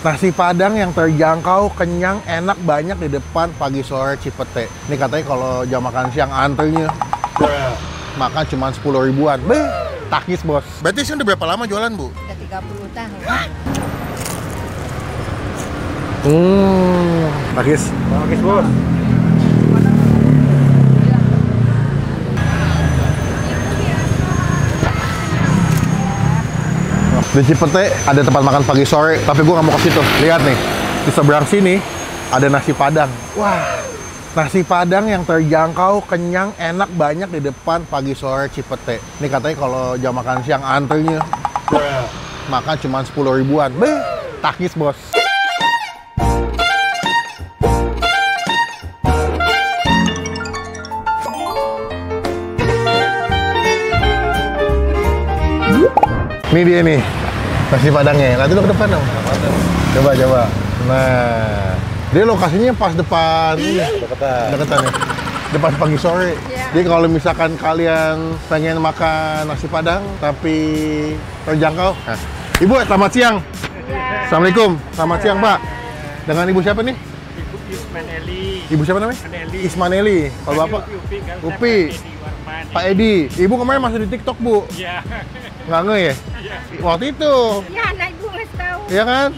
Nasi Padang yang terjangkau, kenyang, enak, banyak di depan Pagi Sore Cipete. Ini katanya kalau jam makan siang antrinya makan cuma 10 ribuan. Beh, takis bos. Berarti sih udah berapa lama jualan, Bu? Udah 30 tahun. Takis. Takis, bos. Di Cipete ada tempat makan pagi sore, tapi gue nggak mau ke situ. Lihat nih, di seberang sini ada nasi Padang. Wah, nasi Padang yang terjangkau, kenyang, enak, banyak di depan Pagi Sore Cipete. Ini katanya kalau jam makan siang antrinya makan cuma 10 ribuan. Beh, takis bos. Ini dia nih, nasi Padangnya. Nanti lo ke depan dong. Coba. Nah, dia lokasinya pas depan ini. Deketan ya. Depan Pagi Sore. Iya. Jadi kalau misalkan kalian pengen makan nasi Padang tapi terjangkau. Nah. Ibu, selamat siang. Ya. Assalamualaikum. Selamat siang, Pak. Dengan ibu siapa nih? Ibu Ismaneli. Ibu siapa namanya? Ismaneli. Ismaneli. Kalau Bapak? Upi. Pak Edi. Ibu kemarin masih di TikTok, Bu. Iya. Nggak nge ya? Iya. Waktu itu. Ya, anak ibu nggak tahu. Iya kan?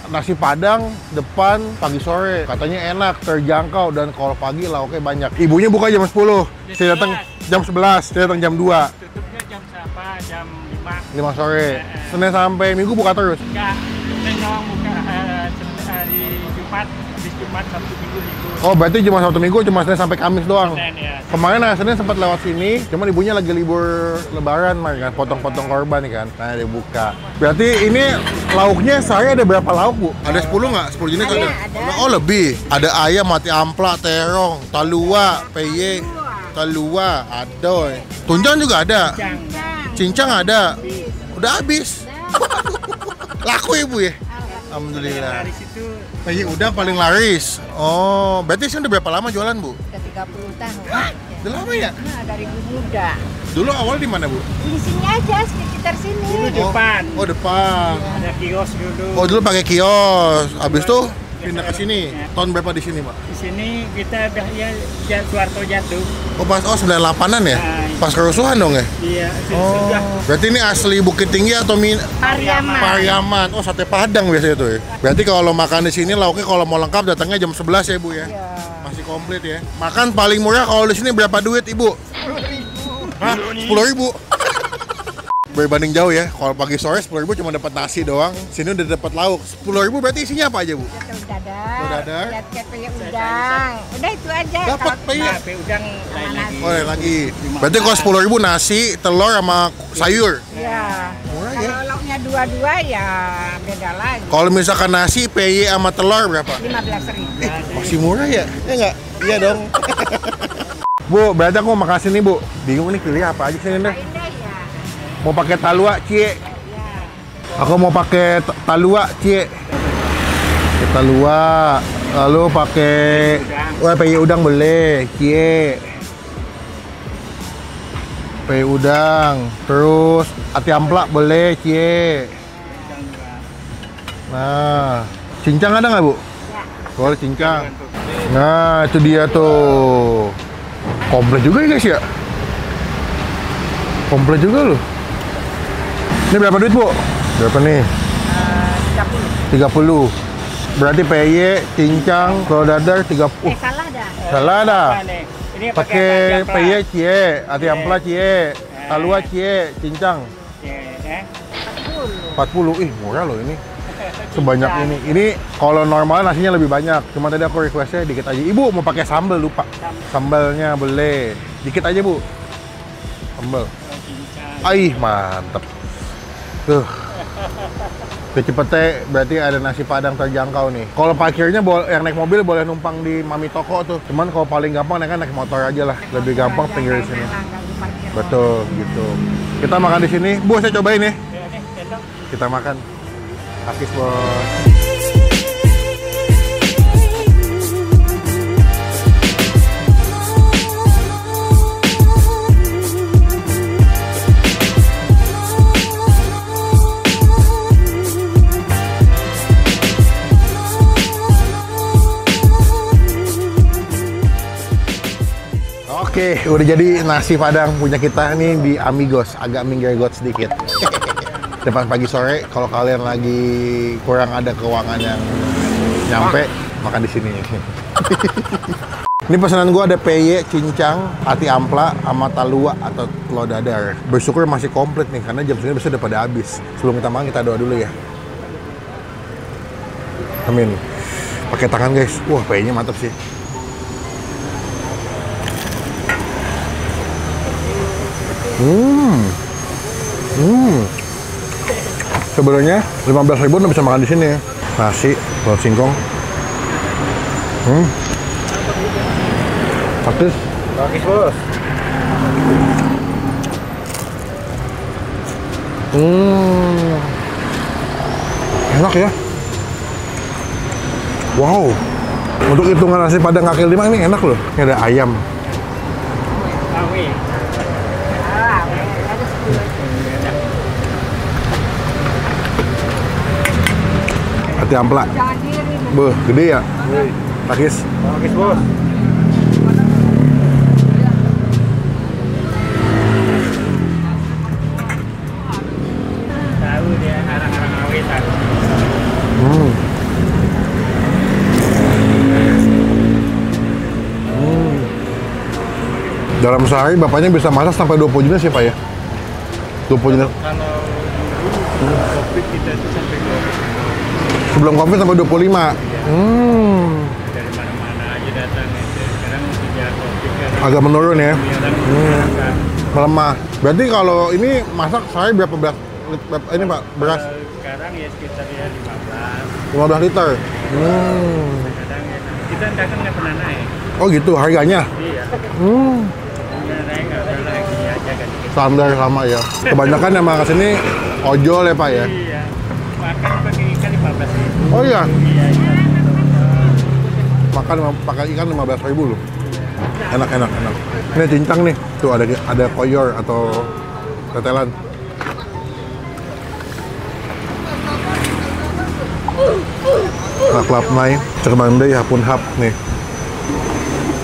Nasi Padang depan Pagi Sore. Katanya enak, terjangkau, dan kalau pagi lauknya banyak. Ibunya buka jam 10. Saya datang jam 11, saya datang jam 2. Tutupnya jam berapa? Jam 5 sore. Senin sampai Minggu buka terus. Enggak. Saya nyawang buka hari Jumat. Habis Jumat, Sabtu, Minggu libur. Oh, berarti cuma Sabtu Minggu, cuma Senin sampai Kamis doang. Senin, ya. Kemarin Senin sempat lewat sini, cuman ibunya lagi libur lebaran kan, potong-potong korban nih kan. Nah, dia buka. Berarti ini lauknya saya ada berapa lauk, Bu? Ada 10 nggak? 10 jenis ada? Ada. Oh, lebih. Ada ayam, mati ampla, terong, talua, peye, talua, adoy. Tunjang juga ada. Cincang ada. Udah habis. Laku ya, Bu ya? Alhamdulillah. Dari situ Peye udang paling laris. Oh, berarti sih udah berapa lama jualan, Bu? Udah 30 tahun. Udah lama ya? Nah, dari ibu muda. Dulu awal di mana, Bu? Di sini aja, sekitar sini. dulu depan. Oh, depan. Ada kios dulu. Oh, dulu pakai kios. Habis itu pindah ke sini. Tahun berapa di sini, Pak? Di sini kita udah ya Soeharto jatuh. Oh, pas 98-an ya? Pas kerusuhan dong ya? Iya, Oh, sudah. berarti ini asli Bukit Tinggi atau Pariaman. Pariaman? Oh, sate Padang biasanya tuh ya. Berarti kalau makan di sini lauknya kalau mau lengkap datangnya jam 11 ya, Bu ya? Iya. Masih komplit ya. Makan paling murah kalau di sini berapa duit, Ibu? 10.000. Hah? 10.000. Berbanding jauh ya. Kalau pagi sore 10.000 cuma dapat nasi doang. Sini udah dapat lauk. 10.000 berarti isinya apa aja, Bu? Telur dadar. Telur dadar. Lihat kayak peyek udang. Udah itu aja. Dapat peyek. Nah, pe udang lain lagi. Oh, lain lagi. Berarti kalau 10.000 nasi, telur sama sayur. Iya. Murah ya. Kalau lauknya dua-dua ya beda lagi. Kalau misalkan nasi, peye sama telur berapa? 15.000. Masih murah ya? Ya nggak? Iya dong. Bu, berarti aku mau makan sini, Bu. Bingung nih pilih apa aja sini deh. Indah ya. Mau pakai talua, cie. Ya. Aku mau pakai talua, cie. Pakai talua. Lalu pakai wah, peye udang boleh, cie. Peye udang. Terus ati ampla boleh, cie. Nah, cincang ada nggak, Bu? Ya. Boleh cincang. Nah, itu dia tuh. Komplit juga ya, guys ya? Komplit juga loh. Ini berapa duit, Bu? Berapa nih? 30. Berarti peye, cincang, telur dadar 30. Salah dah. Salah dah. Apa nih? Ini Pakai apa? peye, cie, ati ampla, cie, talua, cie, cincang. 40. Ih, murah loh ini. Sebanyak ini. Ini kalau normal nasinya lebih banyak. Cuma tadi aku requestnya dikit aja. Ibu mau pakai sambal, lupa. Sambalnya boleh. Dikit aja, Bu. Sambal. Aih, mantep. Tuh. Ke Cipete berarti ada nasi Padang terjangkau nih. Kalau parkirnya yang naik mobil boleh numpang di Mami Toko tuh. Cuman kalau paling gampang naik motor aja lah. Lebih gampang pinggir di sini. Betul, gitu. Kita makan di sini. Bu, saya cobain ya. Kita makan. Takis, Bos. Oke, udah jadi nasi padang punya kita nih di Amigos. Agak minggir got sedikit. Depan pagi sore, kalau kalian lagi kurang ada keuangan yang nyampe, makan di sini. Ini pesanan gua ada peye, cincang, ati ampla, sama talua atau telur dadar. Bersyukur masih komplit nih, karena jam segini biasanya udah pada habis. Sebelum kita makan, kita doa dulu ya. Amin. Pakai tangan guys. Wah, peyenya mantap sih. Sebenarnya 15.000 udah bisa makan di sini. Nasi, telur singkong. Praktis. Praktis bos. Enak ya. Wow. Untuk hitungan nasi padang kaki 5 ini enak loh. Ini ada ayam. Awe. Ati ampla. Beuh, gede ya. Pakis. Praktis bos. Tahu dia arang-arang awe tahu. Dalam sehari bapaknya bisa masak sampai 20 jenis ya Pak ya? 20 jenis. Kalau dulu Covid kita itu sampai 20. Sebelum Covid sampai 25. Dari mana-mana aja datang itu. Sekarang sejak Covid kan Agak menurun ya. orang Melemah. Berarti kalau ini masak sehari berapa beras? Ini Pak, beras sekarang ya sekitar ya 15. 15 liter. Kadang ya kita kadang nggak pernah naik. Oh gitu harganya. Iya. Nggak naik nggak ada lagi aja kan. Standar sama ya. Kebanyakan yang makan kesini ojol ya Pak ya. Iya. Makan pakai ikan 15.000. Oh iya. Iya. Makan pakai ikan 15.000 loh. Enak. Ini cincang nih. Tuh ada koyor atau tetelan. Lap naik, cek bandai hapun hap nih.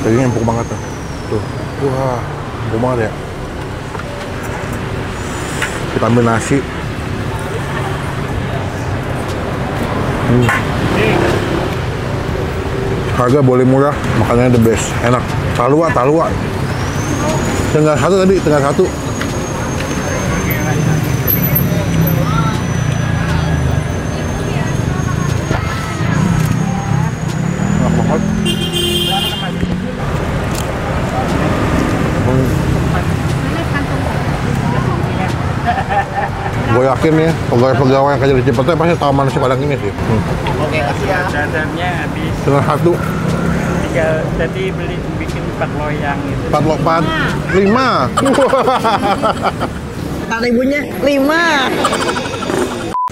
Kayaknya empuk banget tuh. Tuh. Wah, empuk banget ya. Kita ambil nasi. Harga boleh murah, makanannya the best, enak. Talua. Tinggal satu tadi, tinggal satu. Enak banget. Gue yakin ya, pegawai-pegawai yang kerja di Cipete pasti tahu mana nasi padang ini sih. Dadarnya habis. Tinggal satu. Tinggal tadi bikin 4 loyang gitu. 4 lopat 5. Kata ibunya 5.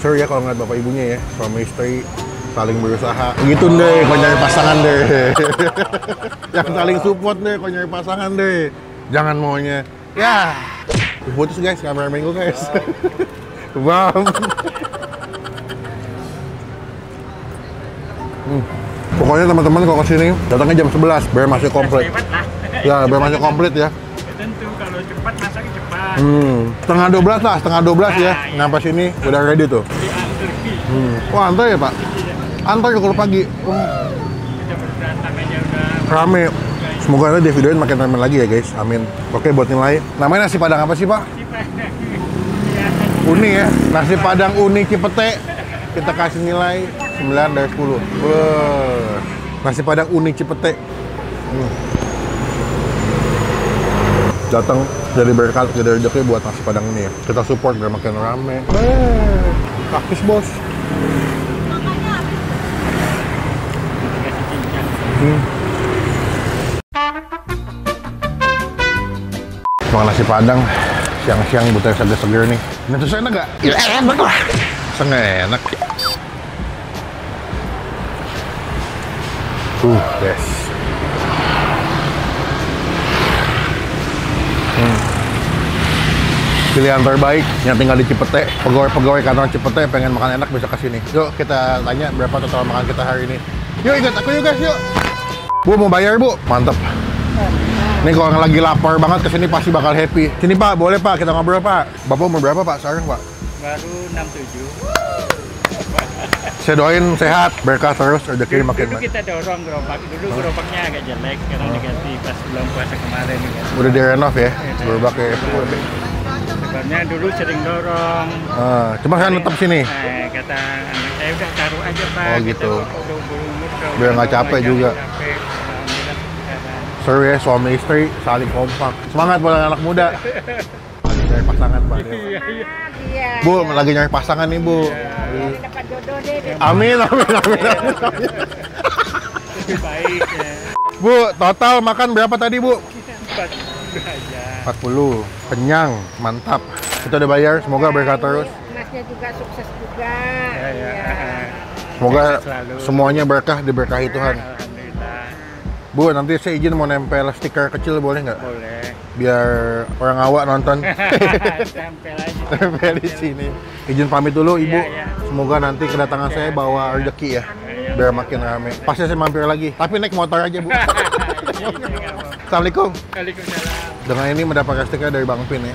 Seru ya kalau ngeliat bapak ibunya ya, suami istri saling berusaha. Gitu deh, kalau nyari pasangan deh. Yang saling support deh, kalau nyari pasangan deh. Jangan maunya, ya. Putus guys, kameramen gue guys. Bam. Pokoknya teman-teman kalau kesini datangnya jam 11 biar masih komplit. Lewat lah. Ya, biar masih komplit ya. Tentu kalau cepat masaknya cepat. Setengah 12 lah, setengah 12 ya. Nyampe sini udah ready tuh. Diantar ki. Wah, antar ya Pak? Antar ya kalau pagi. Kita baru datang aja udah. Rame. Semoga nanti di videoin makin rame lagi ya guys. Amin. Oke, buat nilai. Namanya nasi padang apa sih Pak? Uni ya. Nasi padang uni Cipete. Kita kasih nilai 9 dari 10. Wah. Nasi padang uni Cipete. Datang jadi berkat, jadi rezeki buat nasi padang ini ya. Kita support biar makin rame. Praktis bos. Makan nasi padang siang-siang butuh seger-seger nih. Ini tuh enak gak? Ya enak lah. Enak. Yes. Pilihan terbaik yang tinggal di Cipete. Pegawai-pegawai kantor Cipete pengen makan enak bisa kesini. Yuk kita tanya berapa total makan kita hari ini. Yuk ikut aku yuk guys yuk. Bu mau bayar bu? Mantap. Ini kalau yang lagi lapar banget kesini pasti bakal happy. Sini Pak, boleh Pak, kita ngobrol Pak. Bapak umur berapa Pak sekarang Pak? Baru 67. Saya doain sehat, berkah terus, rezeki makin Dulu banyak. kita dorong gerobak. Dulu gerobaknya agak jelek, sekarang diganti pas bulan puasa kemarin. Kan. Udah direnov ya, gerobak ya. Sebabnya dulu sering dorong. Cuma saya tetap sini. Kata anak saya udah taruh aja Pak. Oh, gitu. Kita udah berumur, Biar nggak capek jangan juga. capek. Alhamdulillah sekarang. Seru ya, suami istri saling kompak. Semangat buat anak muda. Lagi nyari pasangan Pak. Iya, iya. Iya. Bu, lagi nyari pasangan nih Bu. Dapat jodoh deh. Amin, amin, amin, amin. Lebih baik ya. Bu, total makan berapa tadi Bu? 40 aja. 40, kenyang, mantap. Kita udah bayar, semoga berkah terus. Masnya juga sukses juga. Ya, ya. Semoga Sehat selalu. semuanya berkah, diberkahi Tuhan. Alhamdulillah. Bu, nanti saya izin mau nempel stiker kecil boleh nggak? Boleh. Biar orang awak nonton. Tempel aja. Nempel di sini. Izin pamit dulu Ibu. Iya, iya. Semoga nanti kedatangan saya bawa rezeki ya. Biar makin rame. Pasti saya mampir lagi. Tapi naik motor aja Bu. Assalamualaikum. Waalaikumsalam. Dengan ini mendapat stiker dari Bang Pin ya.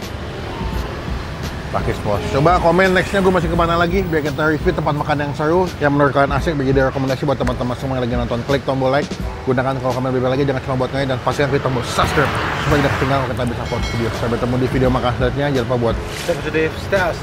Pakis Pos. Coba komen nextnya gue masih kemana lagi biar kita review tempat makan yang seru yang menurut kalian asik, jadi rekomendasi buat teman-teman semua yang lagi nonton. Klik tombol like, gunakan kalau komen lebih lagi, jangan cuma buat nge dan pastikan klik tombol subscribe supaya tidak ketinggalan kalau kita bisa upload video. Sampai bertemu di video makan selanjutnya. Jangan lupa buat Step to the stairs.